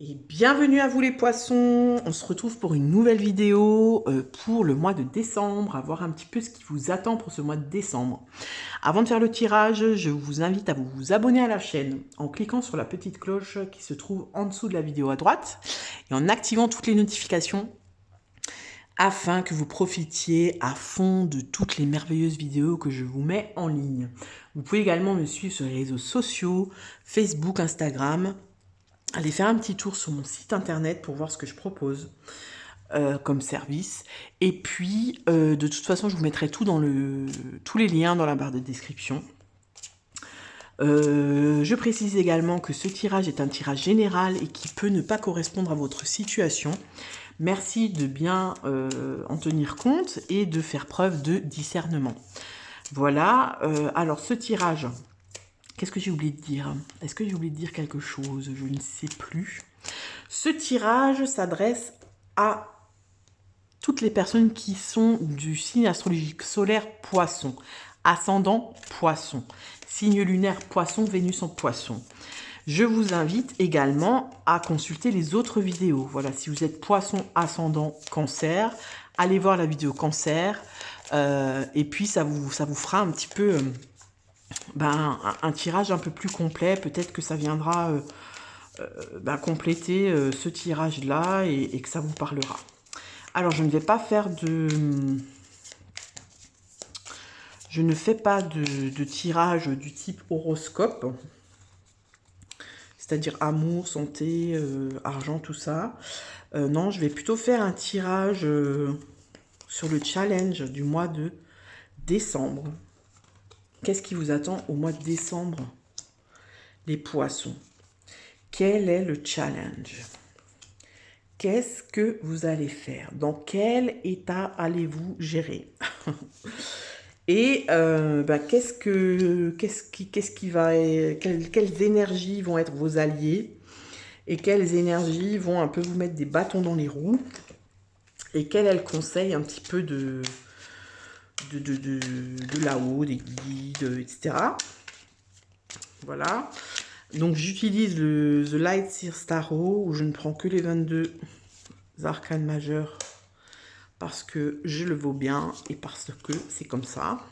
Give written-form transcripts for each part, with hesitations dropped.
Et bienvenue à vous les poissons, on se retrouve pour une nouvelle vidéo pour le mois de décembre, à voir un petit peu ce qui vous attend pour ce mois de décembre. Avant de faire le tirage, je vous invite à vous abonner à la chaîne en cliquant sur la petite cloche qui se trouve en dessous de la vidéo à droite et en activant toutes les notifications afin que vous profitiez à fond de toutes les merveilleuses vidéos que je vous mets en ligne. Vous pouvez également me suivre sur les réseaux sociaux, Facebook, Instagram. Allez faire un petit tour sur mon site internet pour voir ce que je propose comme service. Et puis, de toute façon, je vous mettrai tous les liens dans la barre de description. Je précise également que ce tirage est un tirage général et qui peut ne pas correspondre à votre situation. Merci de bien en tenir compte et de faire preuve de discernement. Voilà, alors ce tirage... Qu'est-ce que j'ai oublié de dire? Est-ce que j'ai oublié de dire quelque chose? Je ne sais plus. Ce tirage s'adresse à toutes les personnes qui sont du signe astrologique solaire Poisson, ascendant Poisson, signe lunaire Poisson, Vénus en Poisson. Je vous invite également à consulter les autres vidéos. Voilà, si vous êtes Poisson ascendant Cancer, allez voir la vidéo Cancer. Et puis ça vous fera un petit peu... un tirage un peu plus complet, peut-être que ça viendra compléter ce tirage-là et que ça vous parlera. Alors, je ne vais pas faire de... Je ne fais pas de tirage du type horoscope, c'est-à-dire amour, santé, argent, tout ça. Non, je vais plutôt faire un tirage sur le challenge du mois de décembre. Qu'est-ce qui vous attend au mois de décembre, les poissons? Quel est le challenge? Qu'est-ce que vous allez faire? Dans quel état allez-vous gérer? Et quelles énergies vont être vos alliés? Et quelles énergies vont un peu vous mettre des bâtons dans les roues? Et quel est le conseil un petit peu de là-haut, des guides, etc. Voilà. Donc j'utilise le The Light Seer Tarot où je ne prends que les 22 arcanes majeures parce que je le vaux bien et parce que c'est comme ça.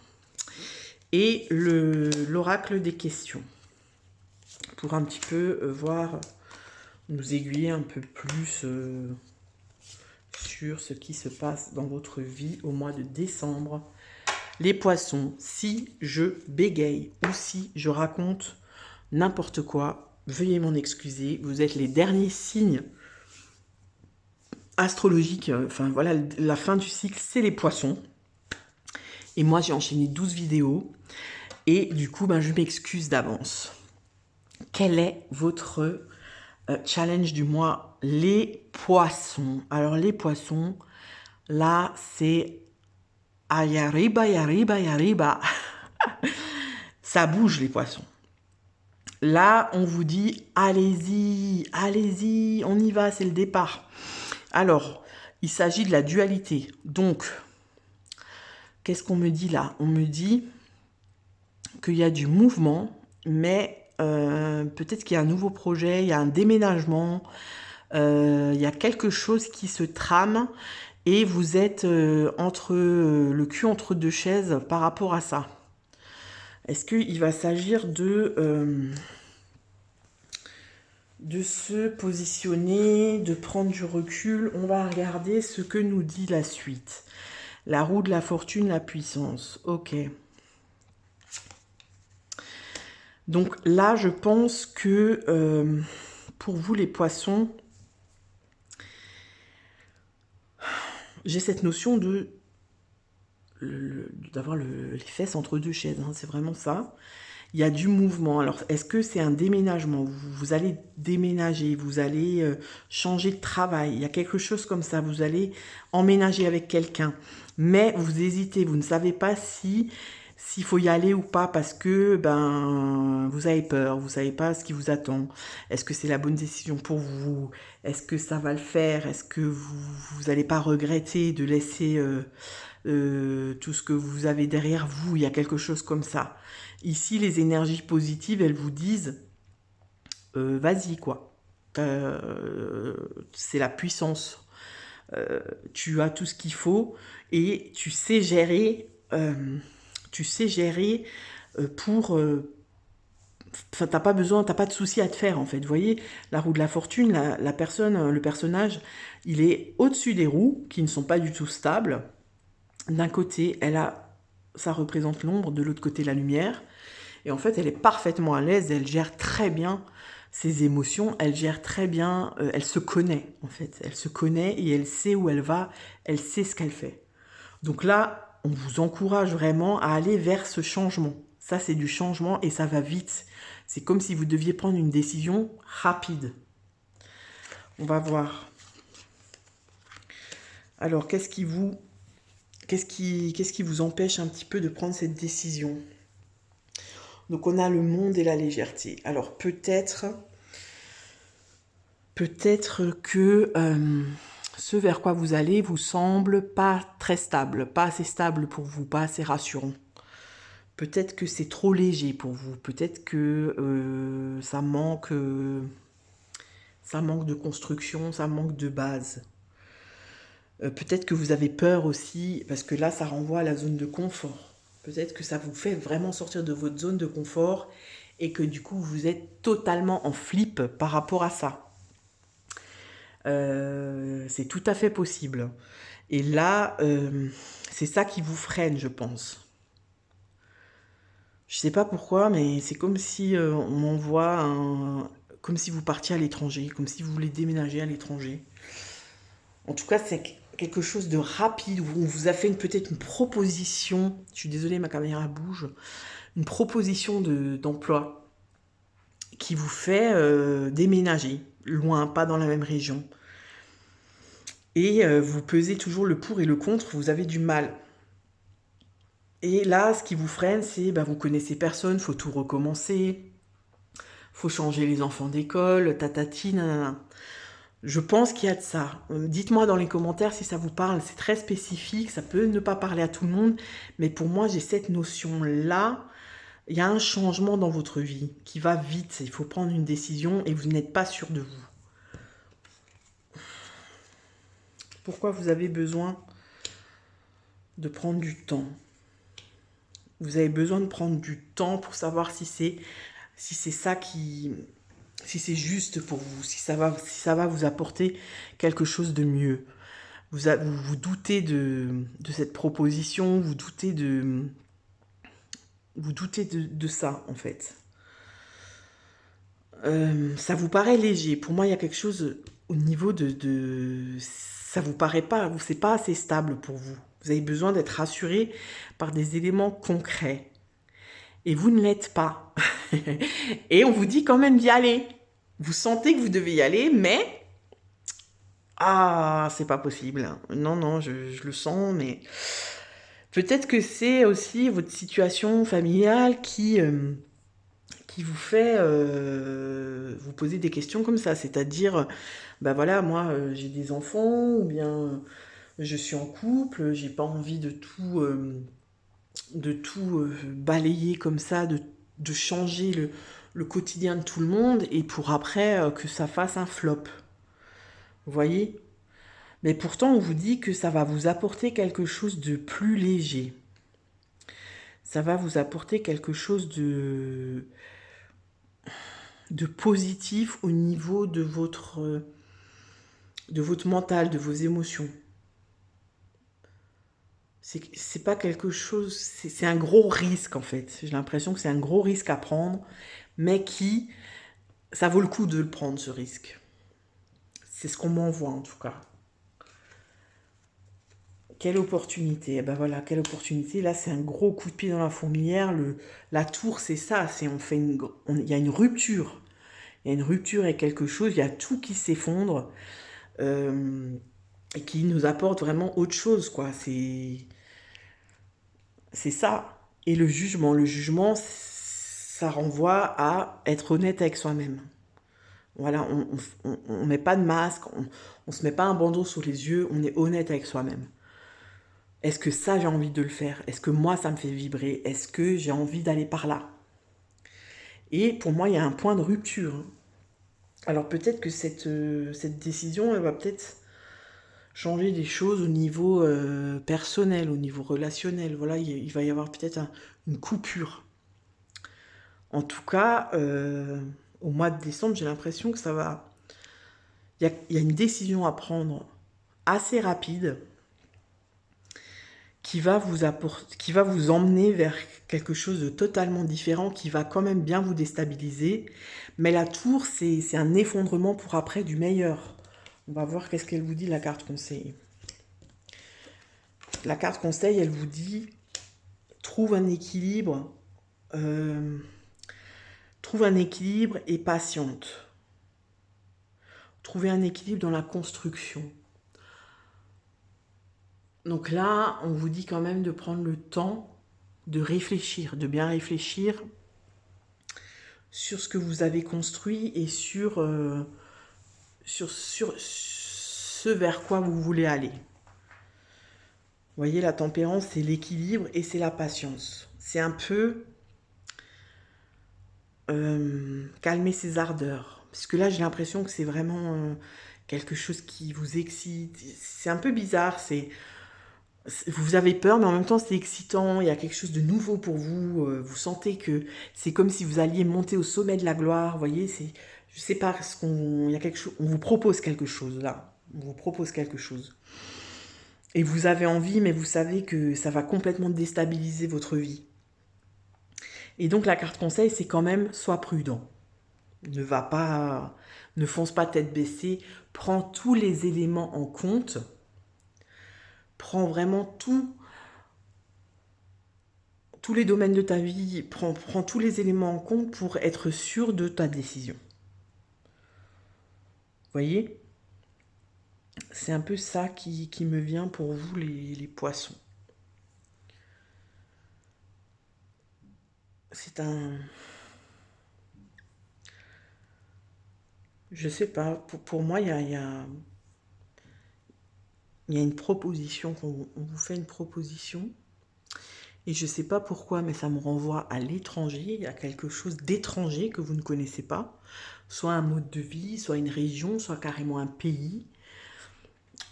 Et l'oracle des questions pour un petit peu voir, nous aiguiller un peu plus sur ce qui se passe dans votre vie au mois de décembre. Les poissons, si je bégaye ou si je raconte n'importe quoi, veuillez m'en excuser. Vous êtes les derniers signes astrologiques. Enfin voilà, la fin du cycle, c'est les poissons. Et moi, j'ai enchaîné 12 vidéos. Et du coup, je m'excuse d'avance. Quel est votre challenge du mois? Les poissons. Alors, les poissons, là, c'est... Aïe, arriba, arriba, arriba. Ça bouge, les poissons. Là, on vous dit, allez-y, allez-y, on y va, c'est le départ. Alors, il s'agit de la dualité. Donc, qu'est-ce qu'on me dit là? On me dit qu'il y a du mouvement, mais peut-être qu'il y a un nouveau projet, il y a un déménagement, il y a quelque chose qui se trame et vous êtes le cul entre deux chaises par rapport à ça. Est-ce qu'il va s'agir de se positionner, de prendre du recul? On va regarder ce que nous dit la suite. La roue de la fortune, la puissance. Ok. Donc là, je pense que pour vous, les poissons, j'ai cette notion d'avoir les fesses entre deux chaises. Hein, c'est vraiment ça. Il y a du mouvement. Alors, est-ce que c'est un déménagement? Vous allez déménager, vous allez changer de travail. Il y a quelque chose comme ça. Vous allez emménager avec quelqu'un. Mais vous hésitez, vous ne savez pas s'il faut y aller ou pas parce que vous avez peur, vous savez pas ce qui vous attend. Est-ce que c'est la bonne décision pour vous? Est-ce que ça va le faire? Est-ce que vous n'allez pas regretter de laisser tout ce que vous avez derrière vous? Il y a quelque chose comme ça. Ici, les énergies positives, elles vous disent vas-y quoi. C'est la puissance. Tu as tout ce qu'il faut et tu sais gérer, pour... Enfin, t'as pas besoin, t'as pas de souci à te faire en fait. Vous voyez, la roue de la fortune, la personne, le personnage, il est au-dessus des roues qui ne sont pas du tout stables. D'un côté, ça représente l'ombre, de l'autre côté la lumière. Et en fait, elle est parfaitement à l'aise, elle gère très bien ses émotions, elle gère très bien, elle se connaît en fait. Elle se connaît et elle sait où elle va, elle sait ce qu'elle fait. Donc là, on vous encourage vraiment à aller vers ce changement. Ça, c'est du changement et ça va vite. C'est comme si vous deviez prendre une décision rapide. On va voir. Alors, qu'est-ce qui vous empêche un petit peu de prendre cette décision? Donc, on a le monde et la légèreté. Alors, peut-être que ce vers quoi vous allez vous semble pas très stable, pas assez stable pour vous, pas assez rassurant. Peut-être que c'est trop léger pour vous. Peut-être que ça manque de construction, ça manque de base. Peut-être que vous avez peur aussi, parce que là, ça renvoie à la zone de confort. Peut-être que ça vous fait vraiment sortir de votre zone de confort et que du coup, vous êtes totalement en flip par rapport à ça. C'est tout à fait possible. Et là, c'est ça qui vous freine, je pense. Je sais pas pourquoi, mais c'est comme si on m'envoie comme si vous partiez à l'étranger, comme si vous voulez déménager à l'étranger. En tout cas, c'est quelque chose de rapide, où on vous a fait peut-être une proposition, je suis désolée, ma caméra bouge, une proposition d'emploi qui vous fait déménager, loin, pas dans la même région. Et vous pesez toujours le pour et le contre, vous avez du mal. Et là, ce qui vous freine, c'est vous connaissez personne, faut tout recommencer, faut changer les enfants d'école, tatati, nanana. Je pense qu'il y a de ça. Dites-moi dans les commentaires si ça vous parle, c'est très spécifique, ça peut ne pas parler à tout le monde, mais pour moi, j'ai cette notion-là. Il y a un changement dans votre vie qui va vite, il faut prendre une décision et vous n'êtes pas sûr de vous. Pourquoi vous avez besoin de prendre du temps? Vous avez besoin de prendre du temps pour savoir si c'est ça si c'est juste pour vous, si ça va vous apporter quelque chose de mieux. Vous doutez de cette proposition, vous doutez de ça, en fait. Ça vous paraît léger. Pour moi, il y a quelque chose au niveau ça vous paraît pas, c'est pas assez stable pour vous. Vous avez besoin d'être rassuré par des éléments concrets. Et vous ne l'êtes pas. Et on vous dit quand même d'y aller. Vous sentez que vous devez y aller, mais... Ah, c'est pas possible. Non, non, je le sens, mais... Peut-être que c'est aussi votre situation familiale qui vous fait vous poser des questions comme ça. C'est-à-dire, voilà, moi, j'ai des enfants, ou bien je suis en couple, j'ai pas envie de tout... balayer comme ça, de changer le quotidien de tout le monde et pour après que ça fasse un flop. Vous voyez? Mais pourtant, on vous dit que ça va vous apporter quelque chose de plus léger. Ça va vous apporter quelque chose de positif au niveau de votre mental, de vos émotions. C'est pas quelque chose, c'est un gros risque en fait. J'ai l'impression que c'est un gros risque à prendre, mais ça vaut le coup de le prendre ce risque. C'est ce qu'on m'envoie en tout cas. Quelle opportunité. Eh ben voilà, quelle opportunité. Là, c'est un gros coup de pied dans la fourmilière. La tour, c'est ça. Il y a une rupture. Il y a une rupture et quelque chose. Il y a tout qui s'effondre et qui nous apporte vraiment autre chose, quoi. C'est ça. Et le jugement, ça renvoie à être honnête avec soi-même. Voilà, on met pas de masque, on se met pas un bandeau sur les yeux, on est honnête avec soi-même. Est-ce que ça, j'ai envie de le faire? Est-ce que moi, ça me fait vibrer? Est-ce que j'ai envie d'aller par là? Et pour moi, il y a un point de rupture. Alors peut-être que cette décision, elle va peut-être changer des choses au niveau personnel, au niveau relationnel. Voilà, il va y avoir peut-être une coupure. En tout cas, au mois de décembre, j'ai l'impression que ça va... Il y a une décision à prendre assez rapide qui va qui va vous emmener vers quelque chose de totalement différent, qui va quand même bien vous déstabiliser. Mais la tour, c'est un effondrement pour après du meilleur. On va voir qu'est-ce qu'elle vous dit, la carte conseil. La carte conseil, elle vous dit, trouve un équilibre, et patiente. Trouver un équilibre dans la construction. Donc là, on vous dit quand même de prendre le temps de réfléchir, de bien réfléchir sur ce que vous avez construit et sur ce vers quoi vous voulez aller. Vous voyez, la tempérance, c'est l'équilibre et c'est la patience. C'est un peu calmer ses ardeurs. Parce que là, j'ai l'impression que c'est vraiment quelque chose qui vous excite. C'est un peu bizarre, vous avez peur, mais en même temps, c'est excitant. Il y a quelque chose de nouveau pour vous. Vous sentez que c'est comme si vous alliez monter au sommet de la gloire. Vous voyez, je sais pas, il y a quelque chose. On vous propose quelque chose là. On vous propose quelque chose. Et vous avez envie, mais vous savez que ça va complètement déstabiliser votre vie. Et donc la carte conseil, c'est quand même sois prudent. Ne fonce pas tête baissée. Prends tous les éléments en compte. Prends vraiment tous les domaines de ta vie, prends tous les éléments en compte pour être sûr de ta décision. Vous voyez? C'est un peu ça qui me vient pour vous, les poissons. C'est un... Je sais pas, pour moi, il y a une proposition, on vous fait une proposition, et je sais pas pourquoi, mais ça me renvoie à l'étranger, il y a quelque chose d'étranger que vous ne connaissez pas, soit un mode de vie, soit une région, soit carrément un pays.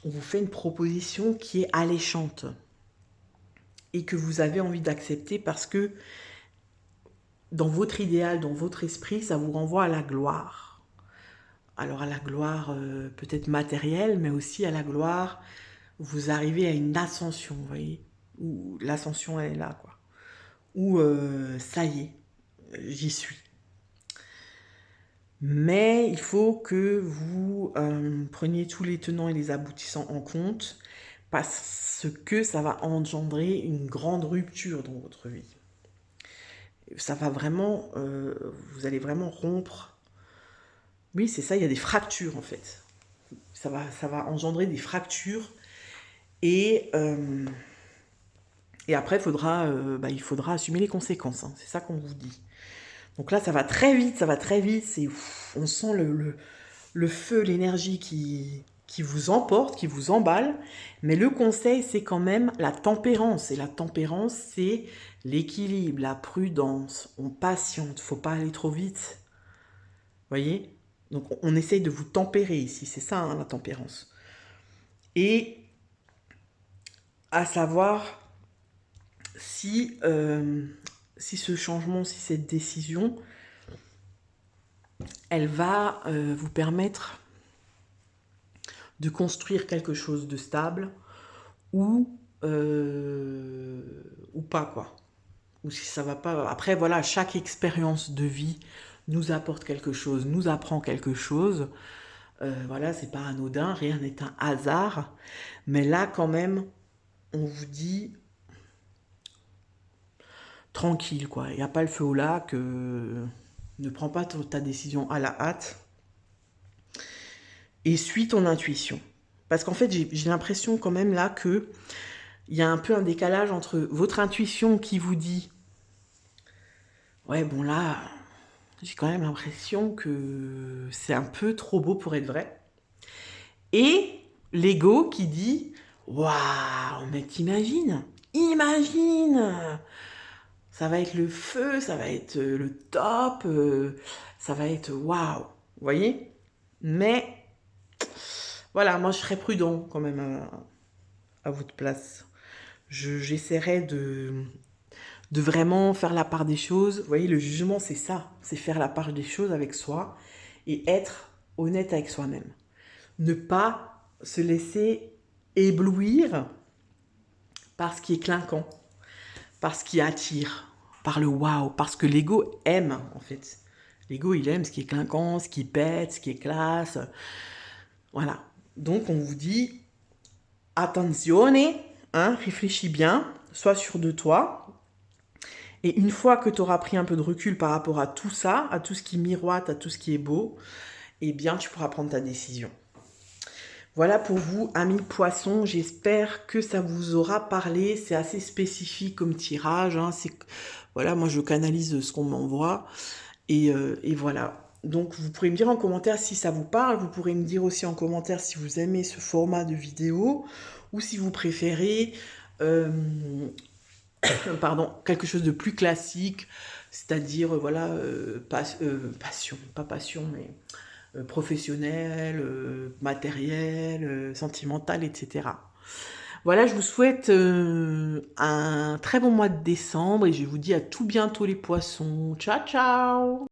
On vous fait une proposition qui est alléchante et que vous avez envie d'accepter parce que dans votre idéal, dans votre esprit, ça vous renvoie à la gloire. Alors à la gloire peut-être matérielle, mais aussi à la gloire, vous arrivez à une ascension, vous voyez, où l'ascension elle est là, quoi. Où ça y est, j'y suis. Mais il faut que vous preniez tous les tenants et les aboutissants en compte parce que ça va engendrer une grande rupture dans votre vie. Ça va vraiment, vous allez vraiment rompre. Oui, c'est ça, il y a des fractures en fait. Ça va engendrer des fractures et après, il faudra assumer les conséquences. Hein. C'est ça qu'on vous dit. Donc là, ça va très vite, on sent le feu, l'énergie qui vous emporte, qui vous emballe. Mais le conseil, c'est quand même la tempérance. Et la tempérance, c'est l'équilibre, la prudence. On patiente, faut pas aller trop vite. Vous voyez? Donc on essaye de vous tempérer ici. C'est ça, hein, la tempérance. Et à savoir si ce changement, si cette décision, elle va vous permettre de construire quelque chose de stable ou pas, quoi. Ou si ça va pas. Après, voilà, chaque expérience de vie nous apporte quelque chose, nous apprend quelque chose. Voilà, c'est pas anodin, rien n'est un hasard. Mais là, quand même, on vous dit tranquille, quoi. Il n'y a pas le feu au lac. Ne prends pas ta décision à la hâte. Et suis ton intuition. Parce qu'en fait, j'ai l'impression quand même là que il y a un peu un décalage entre votre intuition qui vous dit ouais, bon là, j'ai quand même l'impression que c'est un peu trop beau pour être vrai. Et l'ego qui dit waouh, mais t'imagines, imagine, ça va être le feu, ça va être le top, ça va être waouh. Vous voyez? Mais voilà, moi je serais prudent quand même à votre place. J'essaierais de vraiment faire la part des choses. Vous voyez, le jugement, c'est ça. C'est faire la part des choses avec soi et être honnête avec soi-même. Ne pas se laisser éblouir par ce qui est clinquant, par ce qui attire, par le waouh, parce que l'ego aime, en fait. L'ego, il aime ce qui est clinquant, ce qui pète, ce qui est classe. Voilà. Donc, on vous dit, attenzione, hein, réfléchis bien, sois sûr de toi. Et une fois que tu auras pris un peu de recul par rapport à tout ça, à tout ce qui miroite, à tout ce qui est beau, eh bien, tu pourras prendre ta décision. Voilà pour vous, amis poissons. J'espère que ça vous aura parlé. C'est assez spécifique comme tirage. Hein. Voilà, moi, je canalise ce qu'on m'envoie. Et voilà. Donc, vous pourrez me dire en commentaire si ça vous parle. Vous pourrez me dire aussi en commentaire si vous aimez ce format de vidéo ou si vous préférez... pardon, quelque chose de plus classique, c'est-à-dire, voilà, passion, pas passion, mais professionnel, matériel, sentimental, etc. Voilà, je vous souhaite un très bon mois de décembre et je vous dis à tout bientôt les poissons. Ciao, ciao!